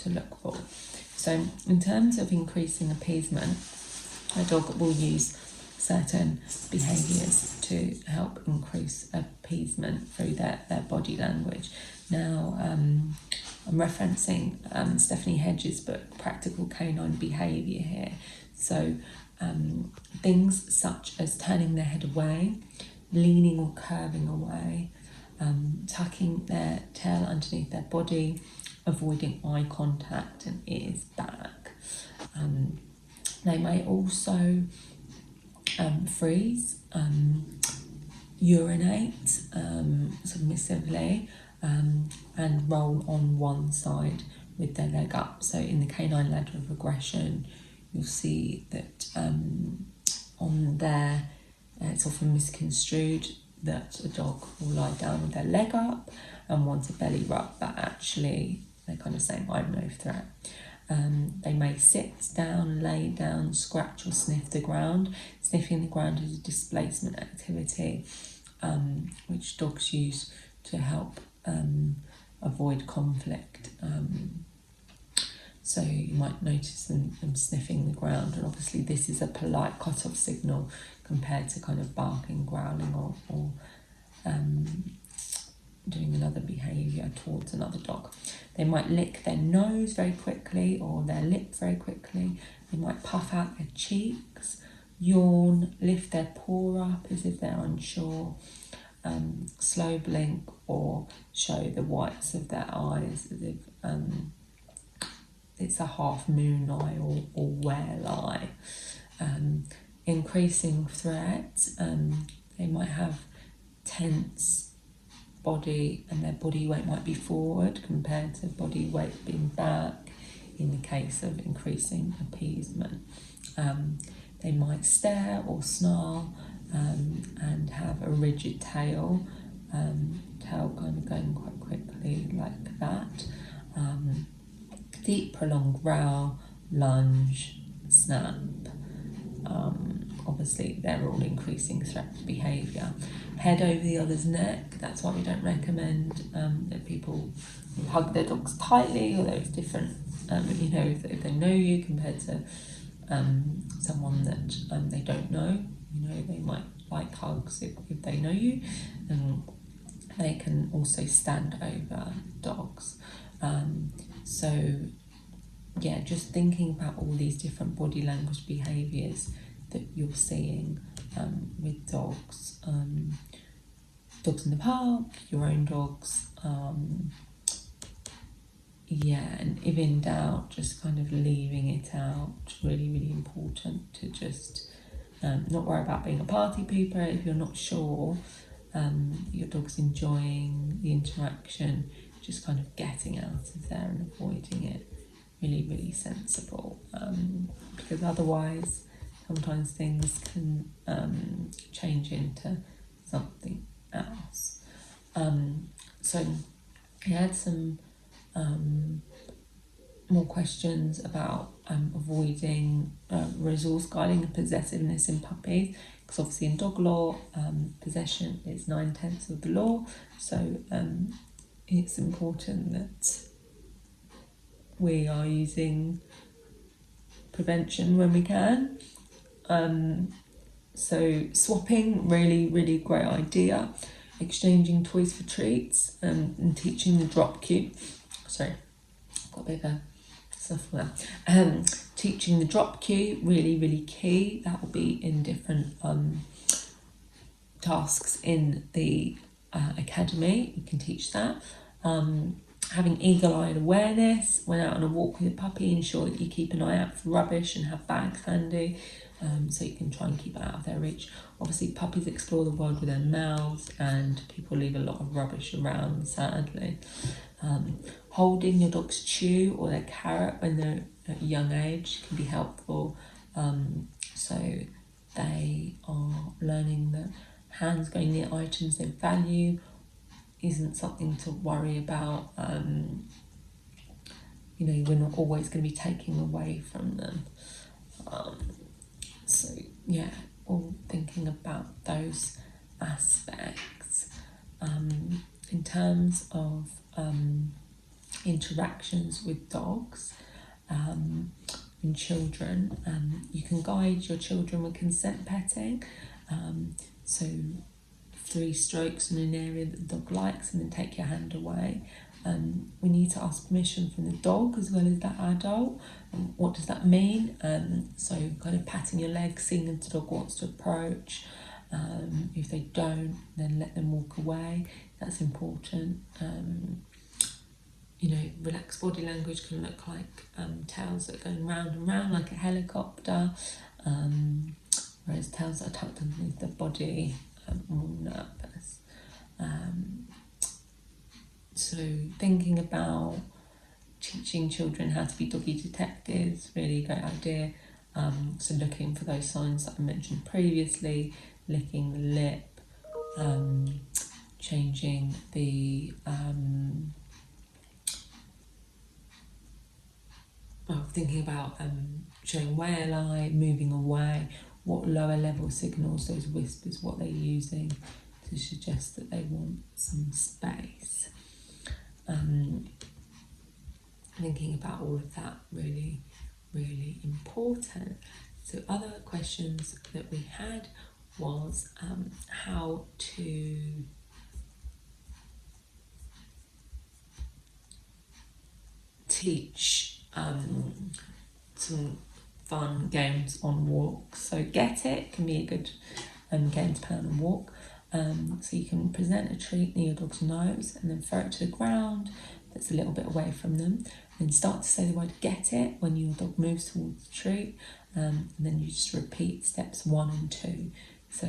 to look for. So in terms of increasing appeasement, a dog will use certain behaviours to help increase appeasement through their body language. Now, I'm referencing Stephanie Hedges' book, Practical Canine Behaviour here. So things such as turning their head away, leaning or curving away, tucking their tail underneath their body, avoiding eye contact and ears back. They may also freeze, urinate submissively, and roll on one side with their leg up. So in the canine ladder of aggression, you'll see that on there, it's often misconstrued that a dog will lie down with their leg up and want a belly rub, but actually they're kind of saying, I'm no threat. They may sit down, lay down, scratch or sniff the ground. Sniffing the ground is a displacement activity, which dogs use to help avoid conflict. So you might notice them sniffing the ground, and obviously this is a polite cut-off signal compared to kind of barking, growling, or doing another behaviour towards another dog. They might lick their nose very quickly or their lip very quickly. They might puff out their cheeks, yawn, lift their paw up as if they're unsure, slow blink or show the whites of their eyes as if it's a half moon eye or whale eye. Increasing threat, they might have tense body and their body weight might be forward compared to body weight being back in the case of increasing appeasement. They might stare or snarl and have a rigid tail, tail kind of going quite quickly like that. Deep prolonged growl, lunge, snap. Obviously they're all increasing threat behaviour. Head over the other's neck, that's why we don't recommend that people hug their dogs tightly, although it's different, if they know you compared to someone that they don't know. They might like hugs if they know you, and they can also stand over dogs. Just thinking about all these different body language behaviours that you're seeing with dogs, dogs in the park, your own dogs, and if in doubt, just kind of leaving it out. Really, really important to just not worry about being a party pooper if you're not sure your dog's enjoying the interaction, just kind of getting out of there and avoiding it. Really, really sensible, because otherwise sometimes things can change into something else. So I had some more questions about avoiding resource guarding and possessiveness in puppies, because obviously in dog law, possession is 9/10 of the law, so it's important that we are using prevention when we can. So swapping, really, really great idea. Exchanging toys for treats, and teaching the drop cue. Sorry, I've got a bit of a sniffle there. Teaching the drop cue, really, really key. That will be in different tasks in the academy. You can teach that. Having eagle-eyed awareness when out on a walk with a puppy, ensure that you keep an eye out for rubbish and have bags handy, so you can try and keep it out of their reach. Obviously puppies explore the world with their mouths, and people leave a lot of rubbish around, sadly. Holding your dog's chew or their carrot when they're at a young age can be helpful, so they are learning that hands going near items they value isn't something to worry about. We're not always going to be taking away from them. All thinking about those aspects. In terms of interactions with dogs and children. You can guide your children with consent petting. So 3 strokes in an area that the dog likes and then take your hand away. We need to ask permission from the dog as well as that adult. What does that mean? So kind of patting your leg, seeing if the dog wants to approach. If they don't, then let them walk away. That's important. Relaxed body language can look like tails that are going round and round like a helicopter, whereas tails that are tucked underneath the body are more nervous. So thinking about teaching children how to be doggy detectives, really great idea. So looking for those signs that I mentioned previously, licking the lip, changing the thinking about showing whale eye, moving away, what lower level signals, those whispers, what they're using to suggest that they want some space. Thinking about all of that, really, really important. So other questions that we had was how to teach some fun games on walks. So Get It can be a good game to play on a walk. So you can present a treat near your dog's nose and then throw it to the ground that's a little bit away from them. And start to say the word get it when your dog moves towards the treat. And then you just repeat steps 1 and 2. So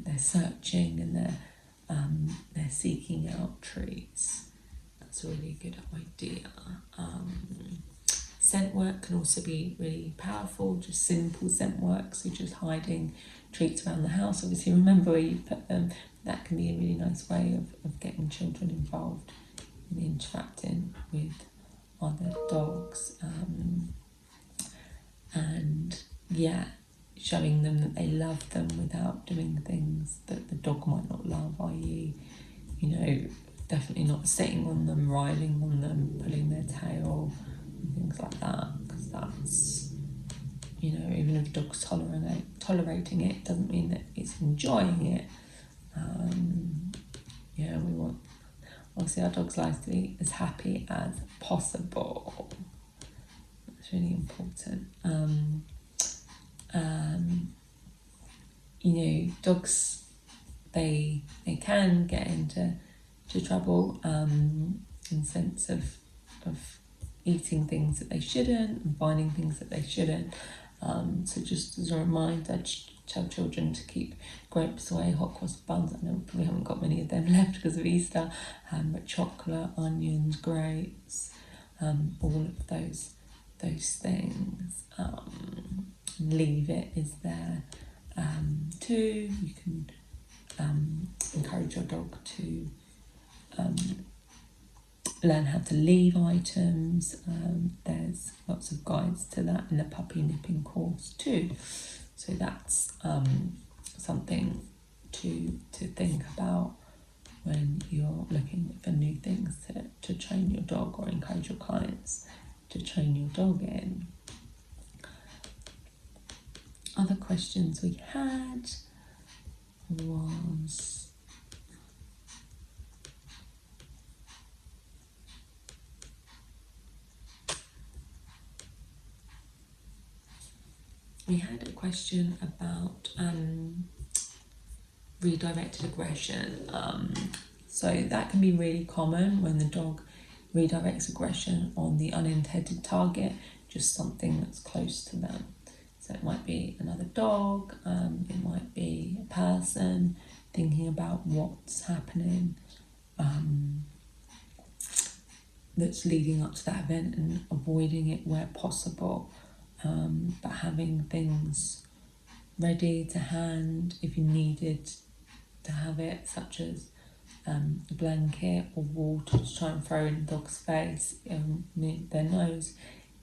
they're searching and they're seeking out treats. That's a really good idea. Scent work can also be really powerful, just simple scent work, so just hiding treats around the house. Obviously remember where you put them. That can be a really nice way of getting children involved in interacting with other dogs. And yeah, showing them that they love them without doing things that the dog might not love, i.e., definitely not sitting on them, riding on them, pulling their tail, and things like that, because that's, even if the dog's tolerating it, doesn't mean that it's enjoying it. We want, obviously, our dog's lives to be as happy as possible. That's really important. Dogs, they can get into trouble in the sense of eating things that they shouldn't and finding things that they shouldn't. So just as a reminder, tell children to keep grapes away, hot cross buns. I know we haven't got many of them left because of Easter, but chocolate, onions, grapes, all of those things. Leave it is there too. You can encourage your dog to learn how to leave items. There's lots of guides to that in the puppy nipping course too. So that's something to think about when you're looking for new things to train your dog or encourage your clients to train your dog in. Other questions we had was we had a question about redirected aggression. So that can be really common when the dog redirects aggression on the unintended target, just something that's close to them. So it might be another dog, it might be a person, thinking about what's happening that's leading up to that event and avoiding it where possible. But having things ready to hand if you needed to have it, such as a blanket or water to try and throw in the dog's face, near their nose,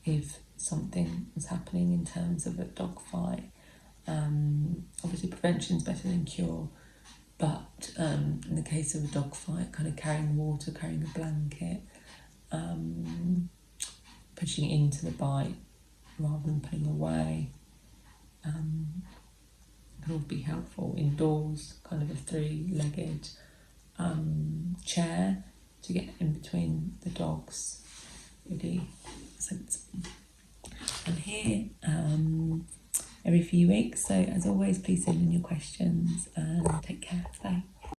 if something was happening in terms of a dog fight. Obviously prevention is better than cure, but in the case of a dog fight, kind of carrying water, carrying a blanket, pushing into the bite rather than pulling away. Can all be helpful indoors, kind of a 3-legged chair to get in between the dogs, really sensible. I'm here every few weeks, so as always, please send in your questions and take care. Bye.